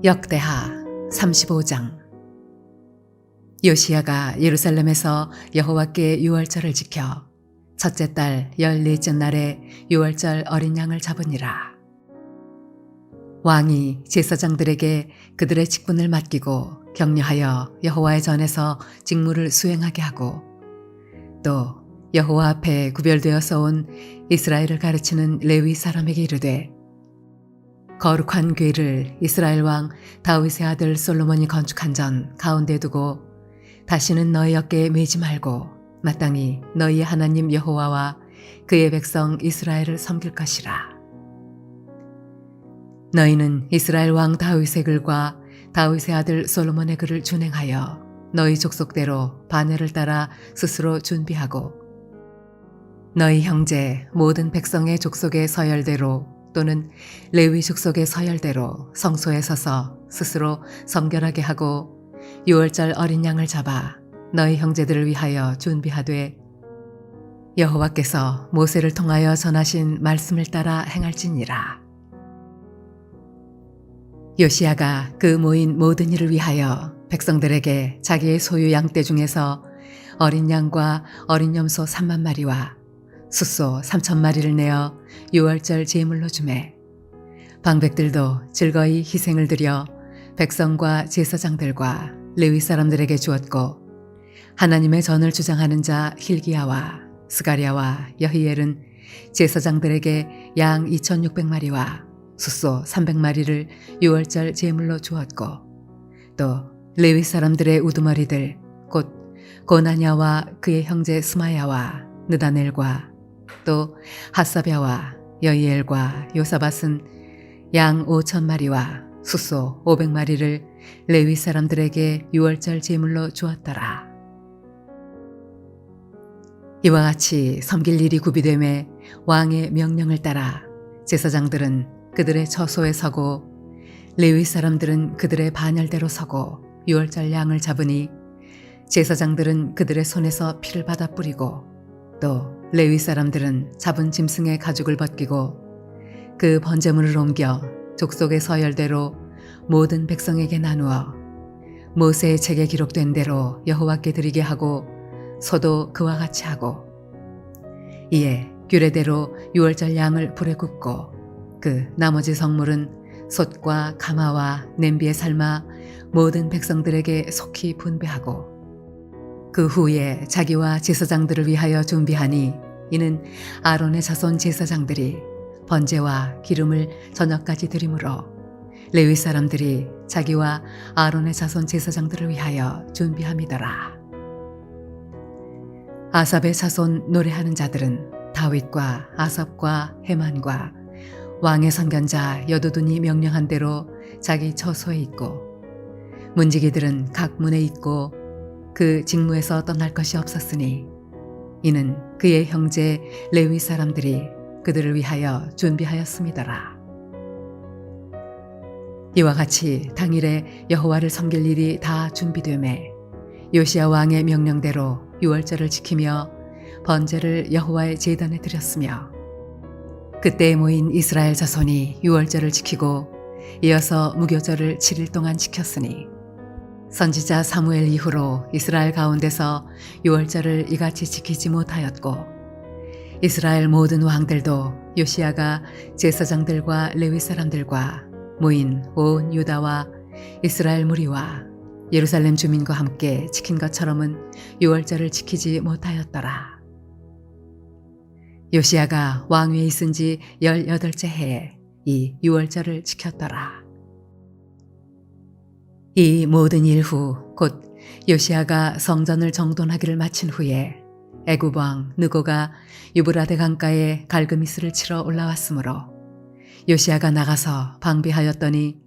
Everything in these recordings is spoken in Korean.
역대하 35장. 요시야가 예루살렘에서 여호와께 유월절을 지켜 첫째 달 14째 날에 유월절 어린 양을 잡으니라. 왕이 제사장들에게 그들의 직분을 맡기고 격려하여 여호와의 전에서 직무를 수행하게 하고, 또 여호와 앞에 구별되어서 온 이스라엘을 가르치는 레위 사람에게 이르되, 거룩한 궤를 이스라엘 왕 다윗의 아들 솔로몬이 건축한 전 가운데 두고 다시는 너희 어깨에 매지 말고 마땅히 너희의 하나님 여호와와 그의 백성 이스라엘을 섬길 것이라. 너희는 이스라엘 왕 다윗의 글과 다윗의 아들 솔로몬의 글을 준행하여 너희 족속대로 반열을 따라 스스로 준비하고, 너희 형제 모든 백성의 족속의 서열대로 또는 레위 족속의 서열대로 성소에 서서 스스로 성결하게 하고, 유월절 어린 양을 잡아 너희 형제들을 위하여 준비하되 여호와께서 모세를 통하여 전하신 말씀을 따라 행할지니라. 요시야가 그 모인 모든 일을 위하여 백성들에게 자기의 소유 양떼 중에서 어린 양과 어린 염소 3만 마리와 숫소 3천 마리를 내어 유월절 제물로 주매, 방백들도 즐거이 희생을 드려 백성과 제사장들과 레위 사람들에게 주었고, 하나님의 전을 주장하는 자 hil기야와 스가랴와 여히엘은 제사장들에게 양 2,600마리와 숫소 300마리를 유월절 제물로 주었고, 또 레위 사람들의 우두머리들 곧 고나냐와 그의 형제 스마야와 느다넬과 또 핫사랴와 여히엘과 요사밧은 양 5,000마리와 숫소 500마리를 레위 사람들에게 유월절 제물로 주었더라. 이와 같이 섬길 일이 구비되매 왕의 명령을 따라 제사장들은 그들의 처소에 서고 레위 사람들은 그들의 반열대로 서고 유월절 양을 잡으니, 제사장들은 그들의 손에서 피를 받아 뿌리고, 또 레위 사람들은 잡은 짐승의 가죽을 벗기고 그 번제물을 옮겨 족속의 서열대로 모든 백성에게 나누어 모세의 책에 기록된 대로 여호와께 드리게 하고, 소도 그와 같이 하고, 이에 규례대로 유월절 양을 불에 굽고 그 나머지 성물은 솥과 가마와 냄비에 삶아 모든 백성들에게 속히 분배하고, 그 후에 자기와 제사장들을 위하여 준비하니, 이는 아론의 자손 제사장들이 번제와 기름을 저녁까지 드리므로 레위 사람들이 자기와 아론의 자손 제사장들을 위하여 준비함이더라. 아삽의 자손 노래하는 자들은 다윗과 아삽과 헤만과 왕의 선견자 여두둔이 명령한 대로 자기 처소에 있고, 문지기들은 각 문에 있고 그 직무에서 떠날 것이 없었으니, 이는 그의 형제 레위 사람들이 그들을 위하여 준비하였음이더라. 이와 같이 당일에 여호와를 섬길 일이 다 준비되매 요시야 왕의 명령대로 유월절을 지키며 번제를 여호와의 제단에 드렸으며, 그때에 모인 이스라엘 자손이 유월절을 지키고 이어서 무교절을 7일 동안 지켰으니, 선지자 사무엘 이후로 이스라엘 가운데서 유월절을 이같이 지키지 못하였고, 이스라엘 모든 왕들도 요시야가 제사장들과 레위 사람들과 모인 온 유다와 이스라엘 무리와 예루살렘 주민과 함께 지킨 것처럼은 유월절을 지키지 못하였더라. 요시야가 왕위에 있은 지 18째 해에 이 유월절을 지켰더라. 이 모든 일 후 곧 요시야가 성전을 정돈하기를 마친 후에 애굽 왕 느고가 유브라데 강가에 갈그미스를 치러 올라왔으므로 요시야가 나가서 방비하였더니,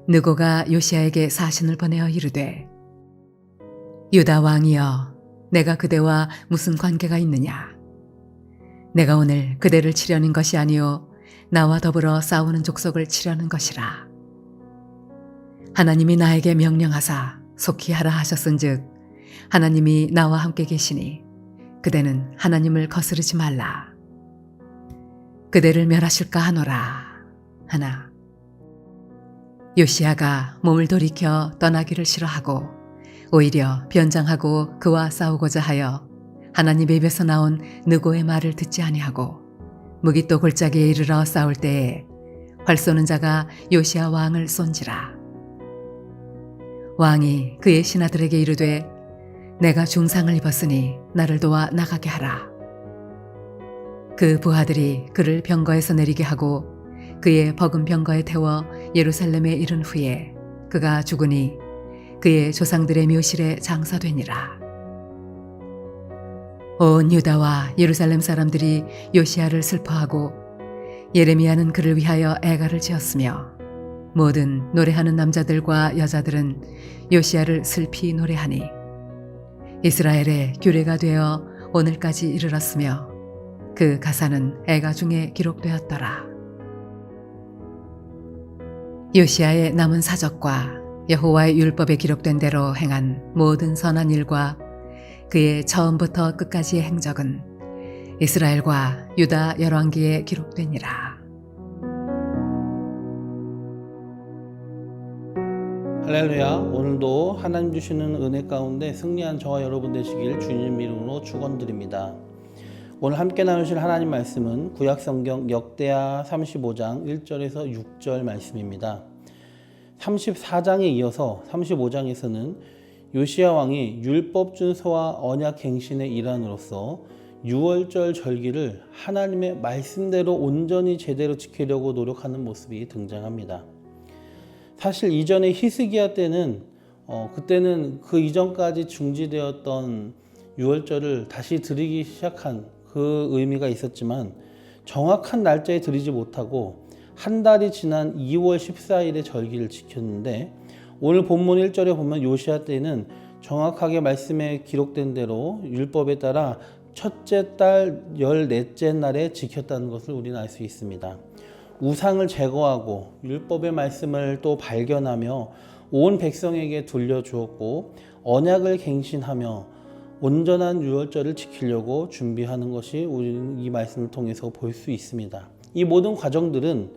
느고가 요시야에게 사신을 보내어 이르되, 유다 왕이여, 내가 그대와 무슨 관계가 있느냐? 내가 오늘 그대를 치려는 것이 아니요 나와 더불어 싸우는 족속을 치려는 것이라. 하나님이 나에게 명령하사 속히 하라 하셨은즉 하나님이 나와 함께 계시니 그대는 하나님을 거스르지 말라. 그대를 멸하실까 하노라 하나, 요시야가 몸을 돌이켜 떠나기를 싫어하고 오히려 변장하고 그와 싸우고자 하여 하나님의 입에서 나온 느고의 말을 듣지 아니하고 무기또 골짜기에 이르러 싸울 때에 활 쏘는 자가 요시야 왕을 쏜지라. 왕이 그의 신하들에게 이르되 내가 중상을 입었으니 나를 도와 나가게 하라. 그 부하들이 그를 병거에서 내리게 하고 그의 버금 병거에 태워 예루살렘에 이른 후에 그가 죽으니 그의 조상들의 묘실에 장사되니라. 온 유다와 예루살렘 사람들이 요시야를 슬퍼하고 예레미야는 그를 위하여 애가를 지었으며 모든 노래하는 남자들과 여자들은 요시야를 슬피 노래하니 이스라엘의 규례가 되어 오늘까지 이르렀으며 그 가사는 애가 중에 기록되었더라. 요시야의 남은 사적과 여호와의 율법에 기록된 대로 행한 모든 선한 일과 그의 처음부터 끝까지의 행적은 이스라엘과 유다 열왕기에 기록되니라. 할렐루야. 오늘도 하나님 주시는 은혜 가운데 승리한 저와 여러분 되시길 주님 이름으로 축원드립니다. 오늘 함께 나누실 하나님 말씀은 구약성경 역대하 35장 1절에서 6절 말씀입니다. 34장에 이어서 35장에서는 요시야 왕이 율법 준수와 언약 갱신의 일환으로서 유월절 절기를 하나님의 말씀대로 온전히 제대로 지키려고 노력하는 모습이 등장합니다. 사실 이전에 히스기야 때는 그때는 그 이전까지 중지되었던 유월절을 다시 드리기 시작한 그 의미가 있었지만 정확한 날짜에 드리지 못하고 한 달이 지난 2월 14일에 절기를 지켰는데 오늘 본문 1절에 보면 요시야 때는 정확하게 말씀에 기록된 대로 율법에 따라 첫째 달 14째 날에 지켰다는 것을 우리는 알 수 있습니다. 우상을 제거하고 율법의 말씀을 또 발견하며 온 백성에게 돌려주었고 언약을 갱신하며 온전한 유월절을 지키려고 준비하는 것이 우리는 이 말씀을 통해서 볼 수 있습니다. 이 모든 과정들은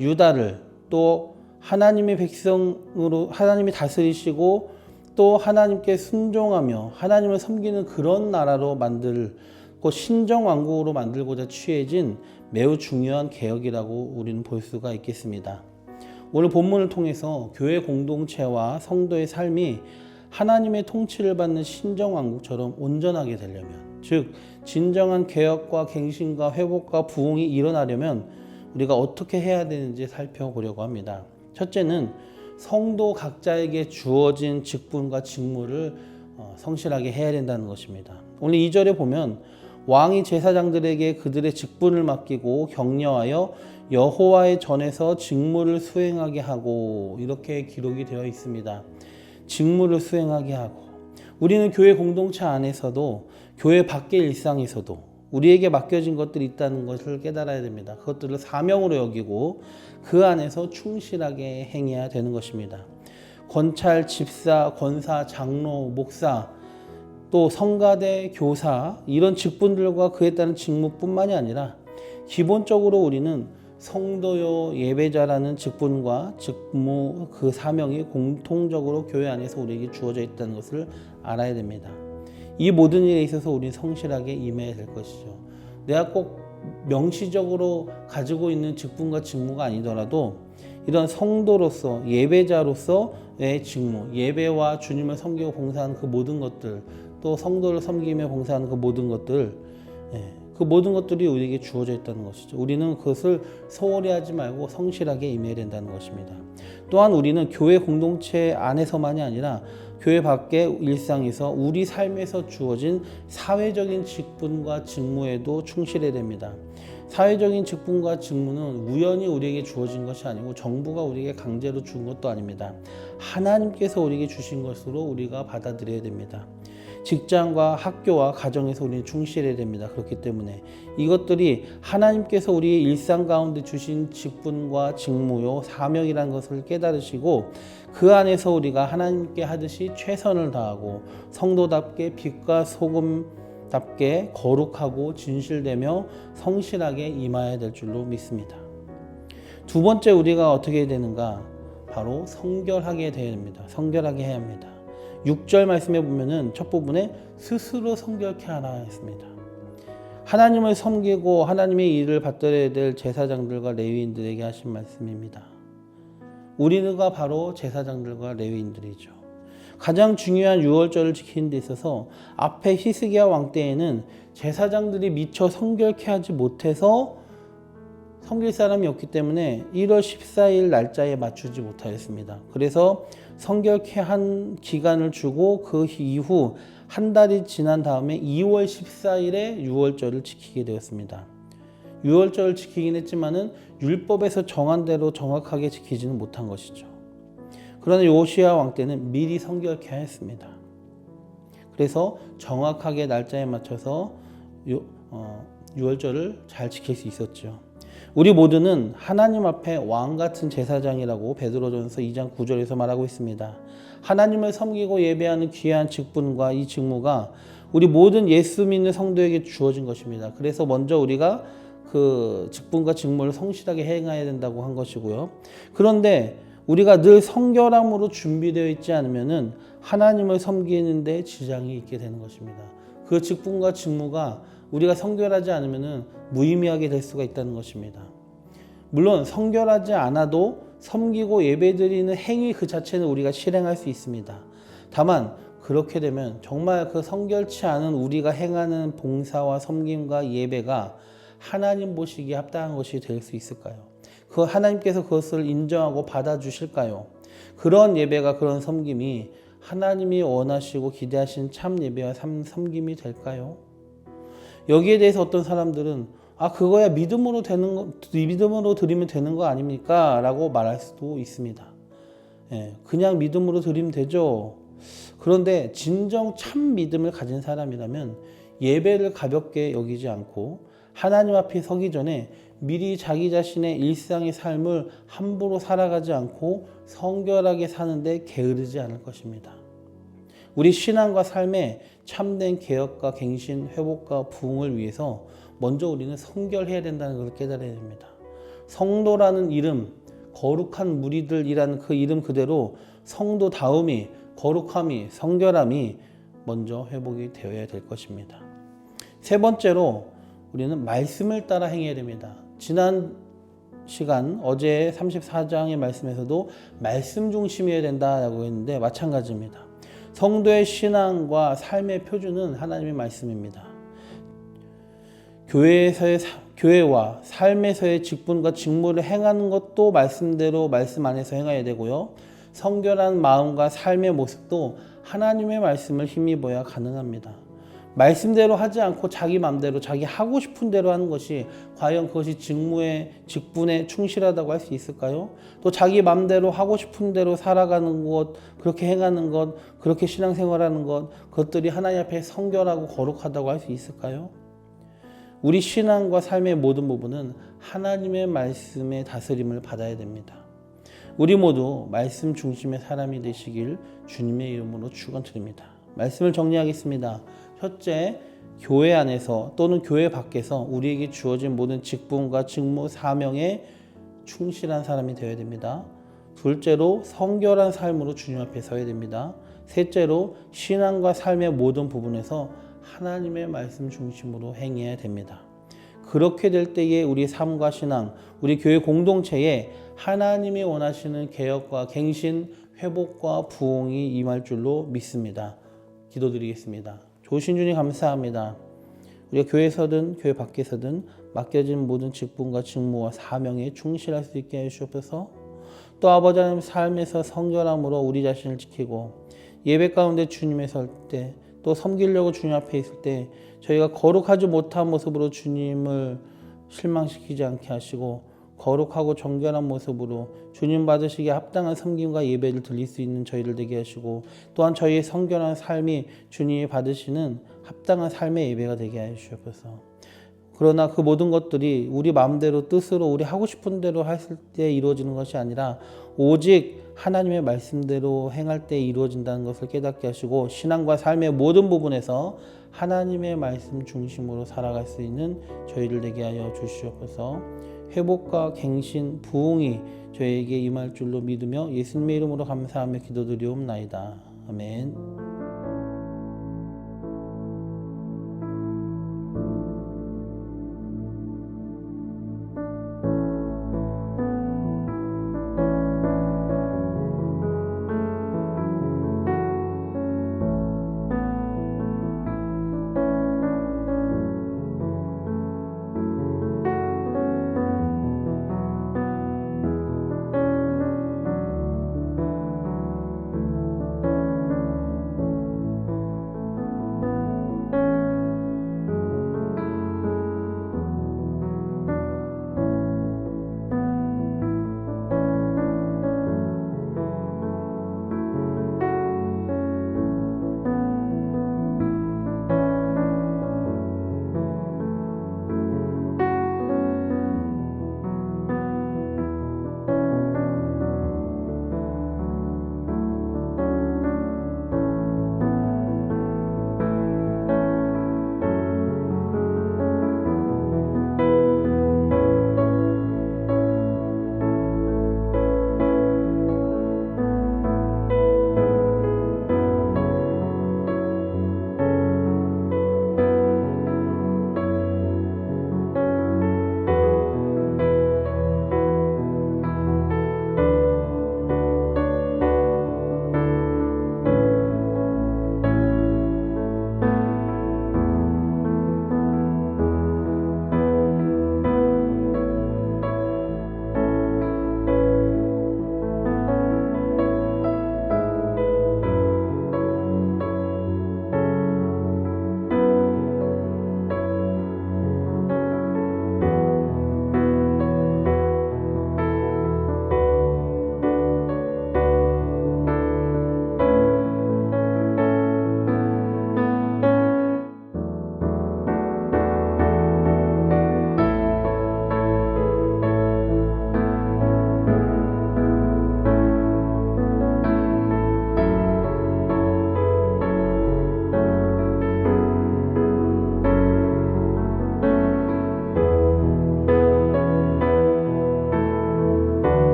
유다를 또 하나님의 백성으로 하나님이 다스리시고 또 하나님께 순종하며 하나님을 섬기는 그런 나라로 만들고 신정왕국으로 만들고자 취해진 매우 중요한 개혁이라고 우리는 볼 수가 있겠습니다. 오늘 본문을 통해서 교회 공동체와 성도의 삶이 하나님의 통치를 받는 신정왕국처럼 온전하게 되려면, 즉 진정한 개혁과 갱신과 회복과 부흥이 일어나려면 우리가 어떻게 해야 되는지 살펴보려고 합니다. 첫째는 성도 각자에게 주어진 직분과 직무를 성실하게 해야 된다는 것입니다. 오늘 2절에 보면 왕이 제사장들에게 그들의 직분을 맡기고 격려하여 여호와의 전에서 직무를 수행하게 하고, 이렇게 기록이 되어 있습니다. 직무를 수행하게 하고, 우리는 교회 공동체 안에서도 교회 밖의 일상에서도 우리에게 맡겨진 것들이 있다는 것을 깨달아야 됩니다. 그것들을 사명으로 여기고 그 안에서 충실하게 행해야 되는 것입니다. 권찰, 집사, 권사, 장로, 목사, 또 성가대, 교사, 이런 직분들과 그에 따른 직무뿐만이 아니라 기본적으로 우리는 성도요 예배자라는 직분과 직무, 그 사명이 공통적으로 교회 안에서 우리에게 주어져 있다는 것을 알아야 됩니다. 이 모든 일에 있어서 우리는 성실하게 임해야 될 것이죠. 내가 꼭 명시적으로 가지고 있는 직분과 직무가 아니더라도 이런 성도로서 예배자로서의 직무, 예배와 주님을 섬기고 봉사하는 그 모든 것들, 또 성도를 섬기며 봉사하는 그 모든 것들, 그 모든 것들이 우리에게 주어져 있다는 것이죠. 우리는 그것을 소홀히 하지 말고 성실하게 임해야 된다는 것입니다. 또한 우리는 교회 공동체 안에서만이 아니라 교회 밖의 일상에서 우리 삶에서 주어진 사회적인 직분과 직무에도 충실해야 됩니다. 사회적인 직분과 직무는 우연히 우리에게 주어진 것이 아니고 정부가 우리에게 강제로 준 것도 아닙니다. 하나님께서 우리에게 주신 것으로 우리가 받아들여야 됩니다. 직장과 학교와 가정에서 우리는 충실해야 됩니다. 그렇기 때문에 이것들이 하나님께서 우리의 일상 가운데 주신 직분과 직무요 사명이라는 것을 깨달으시고 그 안에서 우리가 하나님께 하듯이 최선을 다하고 성도답게 빛과 소금답게 거룩하고 진실되며 성실하게 임해야 될 줄로 믿습니다. 두 번째, 우리가 어떻게 해야 되는가? 바로 성결하게 되어야 됩니다. 성결하게 해야 합니다. 6절 말씀에 보면은 첫 부분에 스스로 성결케 하라 했습니다. 하나님을 섬기고 하나님의 일을 받들어야 될 제사장들과 레위인들에게 하신 말씀입니다. 우리가 바로 제사장들과 레위인들이죠. 가장 중요한 유월절을 지키는 데 있어서 앞에 히스기야 왕 때에는 제사장들이 미처 성결케 하지 못해서 섬길 사람이 없기 때문에 1월 14일 날짜에 맞추지 못하였습니다. 그래서 성결케 한 기간을 주고 그 이후 한 달이 지난 다음에 2월 14일에 유월절을 지키게 되었습니다. 유월절을 지키긴 했지만은 율법에서 정한 대로 정확하게 지키지는 못한 것이죠. 그러나 요시야 왕 때는 미리 성결케 하였습니다. 그래서 정확하게 날짜에 맞춰서 유월절을 잘 지킬 수 있었죠. 우리 모두는 하나님 앞에 왕같은 제사장이라고 베드로전서 2장 9절에서 말하고 있습니다. 하나님을 섬기고 예배하는 귀한 직분과 이 직무가 우리 모든 예수 믿는 성도에게 주어진 것입니다. 그래서 먼저 우리가 그 직분과 직무를 성실하게 행해야 된다고 한 것이고요. 그런데 우리가 늘 성결함으로 준비되어 있지 않으면은 하나님을 섬기는 데 지장이 있게 되는 것입니다. 그 직분과 직무가 우리가 성결하지 않으면은 무의미하게 될 수가 있다는 것입니다. 물론 성결하지 않아도 섬기고 예배드리는 행위 그 자체는 우리가 실행할 수 있습니다. 다만 그렇게 되면 정말 그 성결치 않은 우리가 행하는 봉사와 섬김과 예배가 하나님 보시기에 합당한 것이 될 수 있을까요? 그 하나님께서 그것을 인정하고 받아주실까요? 그런 예배가 그런 섬김이 하나님이 원하시고 기대하신 참 예배와 섬김이 될까요? 여기에 대해서 어떤 사람들은 그거야 믿음으로 드리면 되는 거 아닙니까? 라고 말할 수도 있습니다. 그냥 믿음으로 드리면 되죠. 그런데 진정 참 믿음을 가진 사람이라면 예배를 가볍게 여기지 않고 하나님 앞에 서기 전에 미리 자기 자신의 일상의 삶을 함부로 살아가지 않고 성결하게 사는데 게으르지 않을 것입니다. 우리 신앙과 삶의 참된 개혁과 갱신, 회복과 부흥을 위해서 먼저 우리는 성결해야 된다는 것을 깨달아야 됩니다. 성도라는 이름, 거룩한 무리들이라는 그 이름 그대로 성도다움이, 거룩함이, 성결함이 먼저 회복이 되어야 될 것입니다. 세 번째로 우리는 말씀을 따라 행해야 됩니다. 지난 시간 어제 34장의 말씀에서도 말씀 중심이어야 된다라고 했는데 마찬가지입니다. 성도의 신앙과 삶의 표준은 하나님의 말씀입니다. 교회와 삶에서의 직분과 직무를 행하는 것도 말씀대로 말씀 안에서 행해야 되고요. 성결한 마음과 삶의 모습도 하나님의 말씀을 힘입어야 가능합니다. 말씀대로 하지 않고 자기 마음대로 자기 하고 싶은 대로 하는 것이 과연 그것이 직분에 충실하다고 할 수 있을까요? 또 자기 마음대로 하고 싶은 대로 살아가는 것, 그렇게 행하는 것, 그렇게 신앙생활하는 것, 그것들이 하나님 앞에 성결하고 거룩하다고 할 수 있을까요? 우리 신앙과 삶의 모든 부분은 하나님의 말씀의 다스림을 받아야 됩니다. 우리 모두 말씀 중심의 사람이 되시길 주님의 이름으로 축원드립니다. 말씀을 정리하겠습니다. 첫째, 교회 안에서 또는 교회 밖에서 우리에게 주어진 모든 직분과 직무, 사명에 충실한 사람이 되어야 됩니다. 둘째로, 성결한 삶으로 주님 앞에 서야 됩니다. 셋째로, 신앙과 삶의 모든 부분에서 하나님의 말씀 중심으로 행해야 됩니다. 그렇게 될 때에 우리 삶과 신앙, 우리 교회 공동체에 하나님이 원하시는 개혁과 갱신, 회복과 부흥이 임할 줄로 믿습니다. 기도드리겠습니다. 좋으신 주님 감사합니다. 우리가 교회에서든 교회 밖에서든 맡겨진 모든 직분과 직무와 사명에 충실할 수 있게 해주옵소서. 또 아버지 하나님 삶에서 성결함으로 우리 자신을 지키고 예배 가운데 주님에 설 때 또 섬기려고 주님 앞에 있을 때 저희가 거룩하지 못한 모습으로 주님을 실망시키지 않게 하시고 거룩하고 정결한 모습으로 주님 받으시기에 합당한 섬김과 예배를 드릴 수 있는 저희를 되게 하시고 또한 저희의 성결한 삶이 주님이 받으시는 합당한 삶의 예배가 되게 하여 주옵소서. 그러나 그 모든 것들이 우리 마음대로 뜻으로 우리 하고 싶은 대로 했을 때 이루어지는 것이 아니라 오직 하나님의 말씀대로 행할 때 이루어진다는 것을 깨닫게 하시고 신앙과 삶의 모든 부분에서 하나님의 말씀 중심으로 살아갈 수 있는 저희를 되게 하여 주시옵소서. 회복과 갱신, 부흥이 저에게 임할 줄로 믿으며 예수님의 이름으로 감사하며 기도드리옵나이다. 아멘.